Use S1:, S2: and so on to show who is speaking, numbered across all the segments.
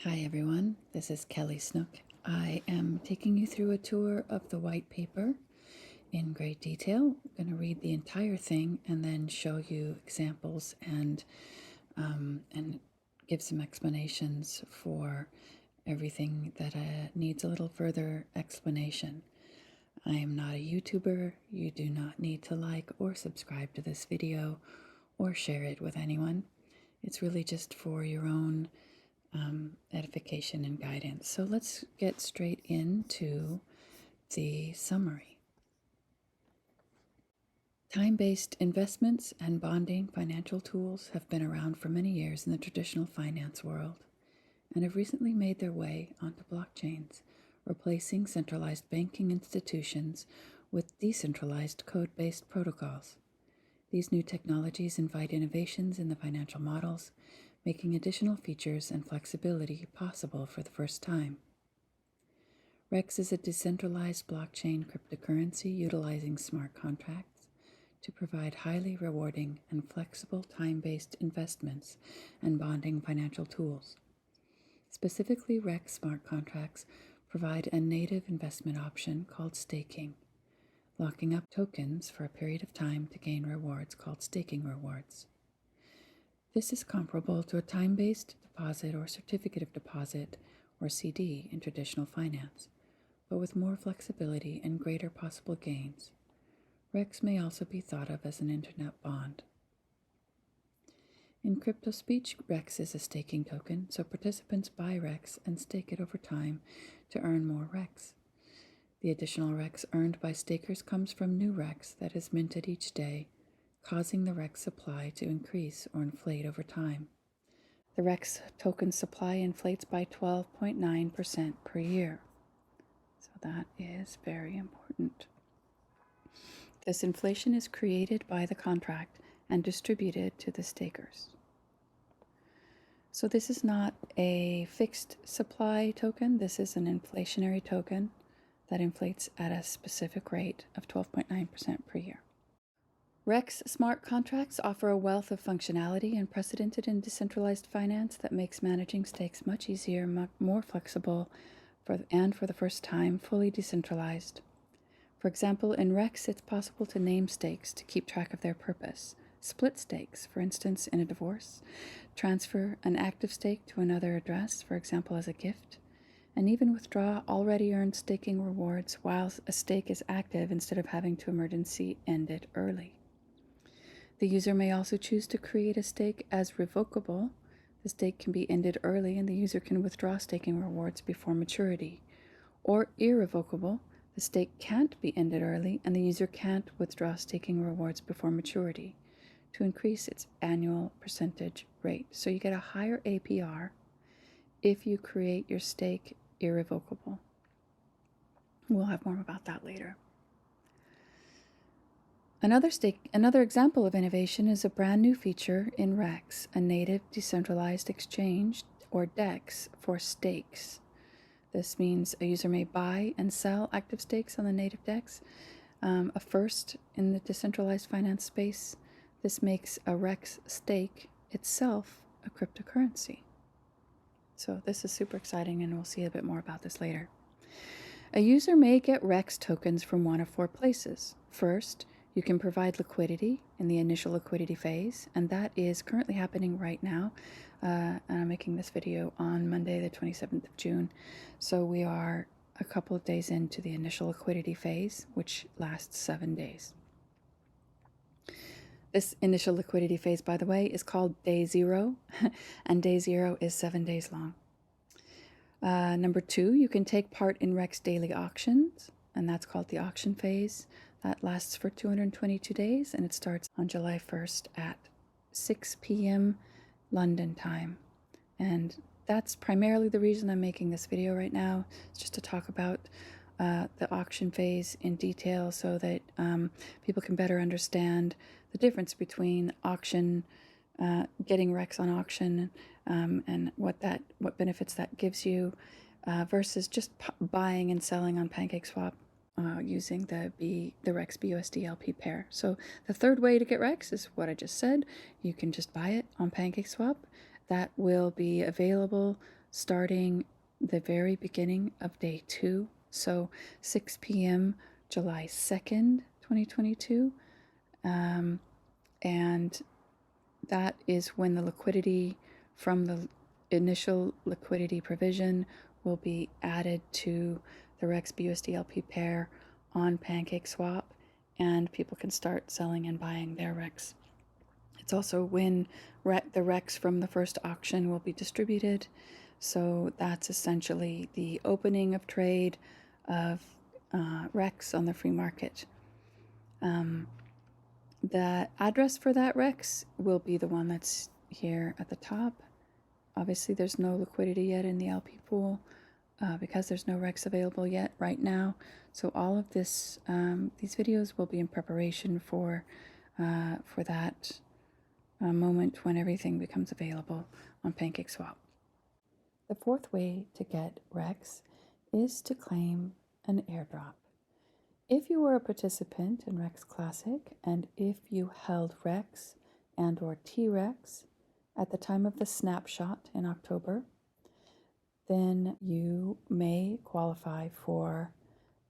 S1: Hi everyone, this is Kelly Snook. I am taking you through a tour of the white paper in great detail. I'm going to read the entire thing and then show you examples and give some explanations for everything that needs a little further explanation. I am not a YouTuber. You do not need to like or subscribe to this video or share it with anyone. It's really just for your own edification and guidance. So let's get straight into the summary. Time-based investments and bonding financial tools have been around for many years in the traditional finance world and have recently made their way onto blockchains, replacing centralized banking institutions with decentralized code-based protocols. These new technologies invite innovations in the financial models, making additional features and flexibility possible for the first time. REX is a decentralized blockchain cryptocurrency utilizing smart contracts to provide highly rewarding and flexible time-based investments and bonding financial tools. Specifically, REX smart contracts provide a native investment option called staking, locking up tokens for a period of time to gain rewards called staking rewards. This is comparable to a time-based deposit or certificate of deposit, or CD, in traditional finance, but with more flexibility and greater possible gains. REX may also be thought of as an internet bond. In crypto speech, REX is a staking token, so participants buy REX and stake it over time to earn more REX. The additional REX earned by stakers comes from new REX that is minted each day, causing the REX supply to increase or inflate over time. The REX token supply inflates by 12.9% per year. So that is very important. This inflation is created by the contract and distributed to the stakers. So this is not a fixed supply token. This is an inflationary token that inflates at a specific rate of 12.9% per year. REX smart contracts offer a wealth of functionality unprecedented in decentralized finance that makes managing stakes much easier, more flexible, and for the first time, fully decentralized. For example, in REX, it's possible to name stakes to keep track of their purpose. Split stakes, for instance, in a divorce. Transfer an active stake to another address, for example, as a gift. And even withdraw already earned staking rewards while a stake is active instead of having to emergency end it early. The user may also choose to create a stake as revocable. The stake can be ended early and the user can withdraw staking rewards before maturity. Or irrevocable, the stake can't be ended early and the user can't withdraw staking rewards before maturity to increase its annual percentage rate. So you get a higher APR if you create your stake irrevocable. We'll have more about that later. Another example of innovation is a brand new feature in REX, a native decentralized exchange, or DEX, for stakes. This means a user may buy and sell active stakes on the native DEX, a first in the decentralized finance space. This makes a REX stake itself a cryptocurrency. So this is super exciting, and we'll see a bit more about this later. A user may get REX tokens from one of four places. First, you can provide liquidity in the initial liquidity phase, and that is currently happening right now. And I'm making this video on Monday, the 27th of June. So we are a couple of days into the initial liquidity phase, which lasts 7 days. This initial liquidity phase, by the way, is called Day 0, and Day 0 is 7 days long. Number 2, you can take part in REX daily auctions, and that's called the auction phase. That lasts for 222 days, and it starts on July 1st at 6 p.m. London time. And that's primarily the reason I'm making this video right now. It's just to talk about the auction phase in detail so that people can better understand the difference between auction, getting REX on auction, and what benefits that gives you, versus just buying and selling on PancakeSwap using the REX BUSD LP pair. So the third way to get REX is what I just said. You can just buy it on PancakeSwap. That will be available starting the very beginning of day 2, so 6 p.m. July 2nd, 2022. And that is when the liquidity from the initial liquidity provision will be added to the REX BUSD LP pair on PancakeSwap, and people can start selling and buying their REX. It's also when the REX from the first auction will be distributed. So that's essentially the opening of trade of REX on the free market. The address for that REX will be the one that's here at the top. Obviously, there's no liquidity yet in the LP pool because there's no REX available yet right now. So all of this, these videos will be in preparation for that moment when everything becomes available on PancakeSwap. The fourth way to get REX is to claim an airdrop. If you were a participant in REX Classic, and if you held REX and or TREX at the time of the snapshot in October, then you may qualify for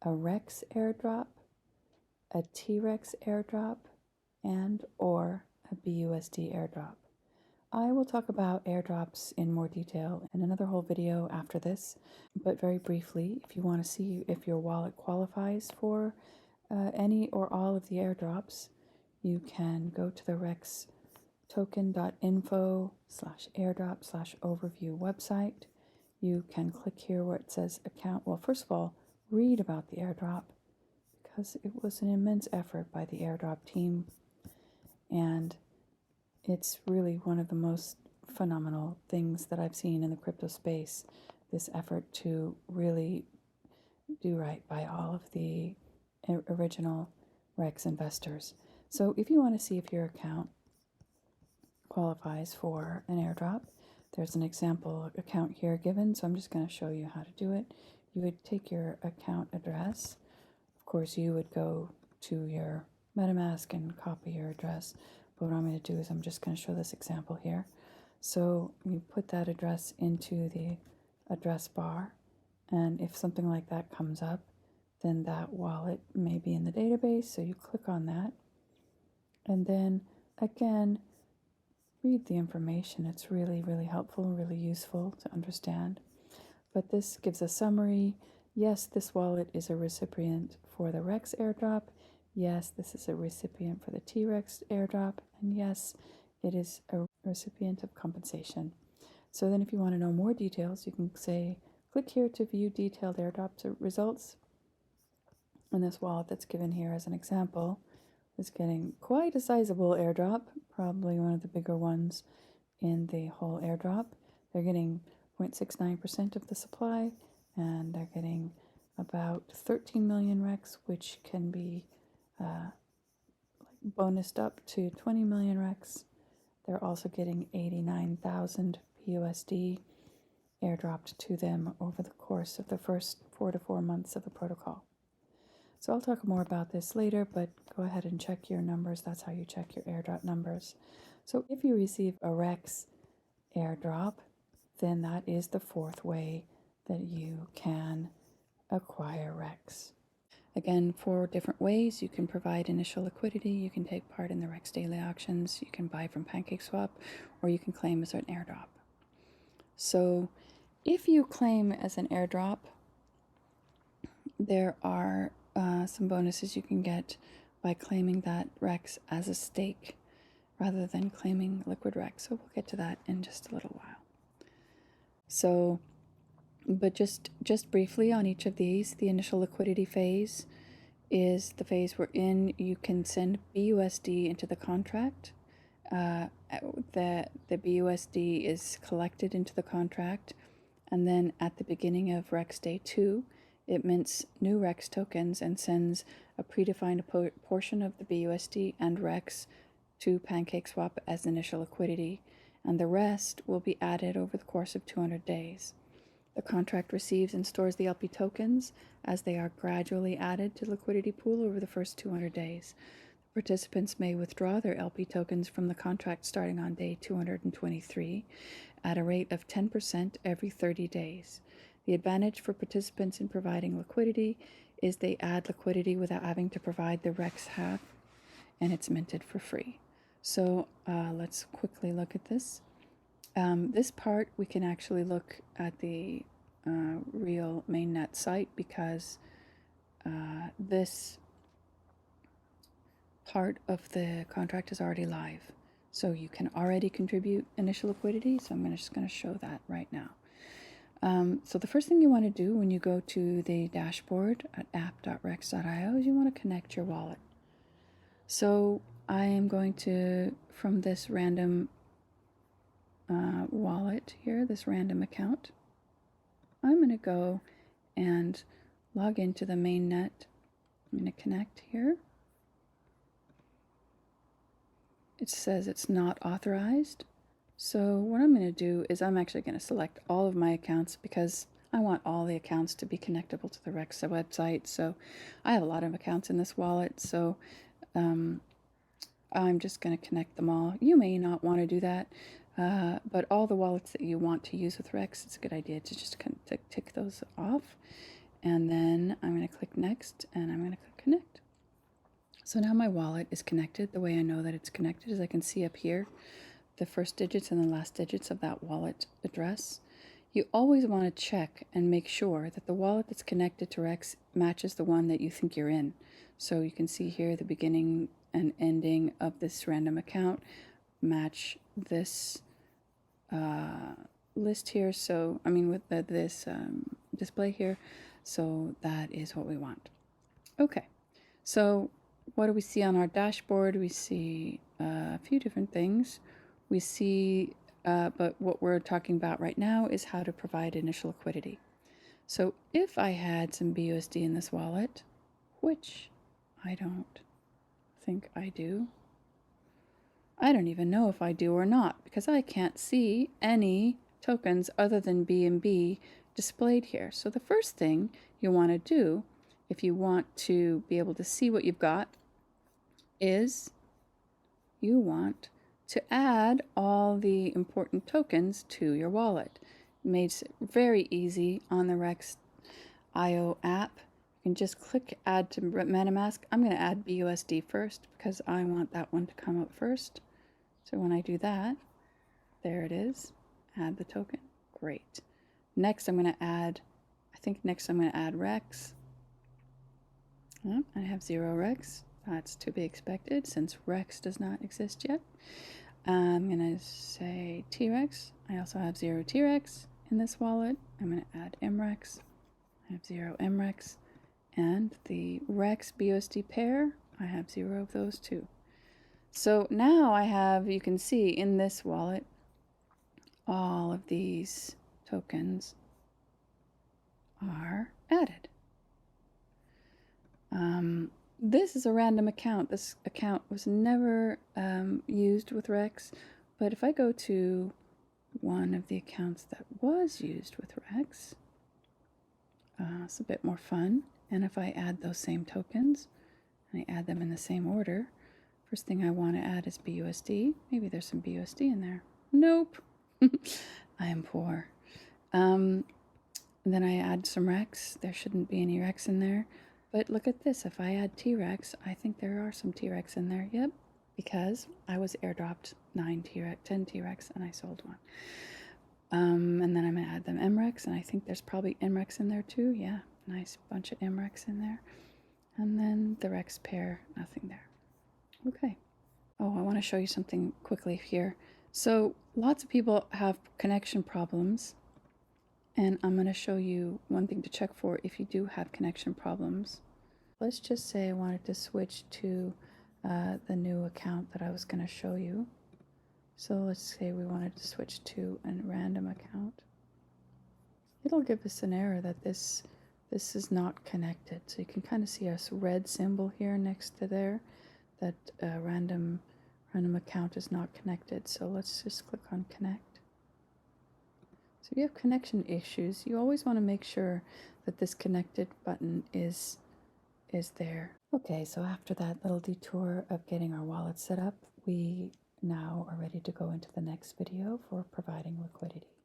S1: a REX airdrop, a TREX airdrop, and or a BUSD airdrop. I will talk about airdrops in more detail in another whole video after this, but very briefly, if you want to see if your wallet qualifies for any or all of the airdrops, you can go to the REX token.info/airdrop/overview website. You can click here where it says account. Well, first of all, read about the airdrop because it was an immense effort by the airdrop team, and it's really one of the most phenomenal things that I've seen in the crypto space, this effort to really do right by all of the original REX investors. So if you want to see if your account qualifies for an airdrop, there's an example account here given, so I'm just going to show you how to do it. You would take your account address. Of course, you would go to your MetaMask and copy your address. But what I'm going to do is I'm just going to show this example here. So you put that address into the address bar, and if something like that comes up, then that wallet may be in the database, so you click on that. And then again, read the information. It's really, really helpful and really useful to understand. But this gives a summary. Yes, this wallet is a recipient for the REX airdrop. Yes, this is a recipient for the TREX airdrop. And yes, it is a recipient of compensation. So then if you want to know more details, you can say, click here to view detailed airdrop results. And this wallet that's given here as an example is getting quite a sizable airdrop, probably one of the bigger ones in the whole airdrop. They're getting 0.69% of the supply, and they're getting about 13 million REX, which can be bonused up to 20 million REX. They're also getting 89,000 BUSD airdropped to them over the course of the first 4 to 4 months of the protocol. So I'll talk more about this later, but go ahead and check your numbers. That's how you check your airdrop numbers. So if you receive a REX airdrop, then that is the fourth way that you can acquire REX. Again, 4 different ways. You can provide initial liquidity, you can take part in the REX daily auctions, you can buy from PancakeSwap, or you can claim as an airdrop. So if you claim as an airdrop, there are some bonuses you can get by claiming that REX as a stake rather than claiming liquid REX. So we'll get to that in just a little while. So, but just briefly on each of these, the initial liquidity phase is the phase we're in. You can send BUSD into the contract. The BUSD is collected into the contract, and then at the beginning of REX Day 2, it mints new REX tokens and sends a predefined portion of the BUSD and REX to PancakeSwap as initial liquidity, and the rest will be added over the course of 200 days. The contract receives and stores the LP tokens as they are gradually added to the liquidity pool over the first 200 days. Participants may withdraw their LP tokens from the contract starting on day 223 at a rate of 10% every 30 days. The advantage for participants in providing liquidity is they add liquidity without having to provide the REX half, and it's minted for free. So let's quickly look at this. This part we can actually look at the real mainnet site, because this part of the contract is already live. So you can already contribute initial liquidity. So I'm just going to show that right now. So the first thing you want to do when you go to the dashboard at app.rex.io is you want to connect your wallet. So I am going to, from this random wallet here, this random account, I'm going to go and log into the mainnet. I'm going to connect here. It says it's not authorized. So what I'm going to do is I'm actually going to select all of my accounts, because I want all the accounts to be connectable to the Rex website. So I have a lot of accounts in this wallet, so I'm just going to connect them all. You may not want to do that, but all the wallets that you want to use with Rex, it's a good idea to just kind of tick those off. And then I'm going to click next, and I'm going to click connect. So now my wallet is connected. The way I know that it's connected is I can see up here the first digits and the last digits of that wallet address. You always want to check and make sure that the wallet that's connected to Rex matches the one that you think you're in. So you can see here the beginning and ending of this random account match this list here. So, I mean, with this display here. So that is what we want. Okay, so what do we see on our dashboard? We see a few different things. We see, but what we're talking about right now is how to provide initial liquidity. So if I had some BUSD in this wallet, which I don't think I do, I don't even know if I do or not, because I can't see any tokens other than BNB displayed here. So the first thing you want to do, if you want to be able to see what you've got, is you want to add all the important tokens to your wallet. It makes it very easy on the Rex.io app. You can just click add to MetaMask. I'm going to add BUSD first because I want that one to come up first. So when I do that, there it is. Add the token. Great. Next I'm going to add, Rex. Oh, I have 0 Rex. That's to be expected since Rex does not exist yet. I'm going to say T-Rex. I also have 0 T-Rex in this wallet. I'm going to add M-Rex. I have 0 M-Rex. And the Rex BUSD pair, I have 0 of those too. So now I have, you can see in this wallet, all of these tokens are added. This is a random account. This account was never used with Rex, but if I go to one of the accounts that was used with Rex, it's a bit more fun. And if I add those same tokens, and I add them in the same order, first thing I want to add is BUSD. Maybe there's some BUSD in there. Nope. I am poor. And then I add some Rex. There shouldn't be any Rex in there. But look at this. If I add T-Rex, I think there are some T-Rex in there. Yep, because I was airdropped 10 T-Rex, and I sold one. And then I'm going to add them M-Rex, and I think there's probably M-Rex in there too. Yeah, nice bunch of M-Rex in there. And then the Rex pair, nothing there. Okay. Oh, I want to show you something quickly here. So lots of people have connection problems, and I'm going to show you one thing to check for if you do have connection problems. Let's just say I wanted to switch to the new account that I was going to show you. So let's say we wanted to switch to a random account. It'll give us an error that this is not connected. So you can kind of see a red symbol here next to there, that random account is not connected. So let's just click on connect. So if you have connection issues, you always want to make sure that this connected button is there. Okay, so after that little detour of getting our wallet set up, we now are ready to go into the next video for providing liquidity.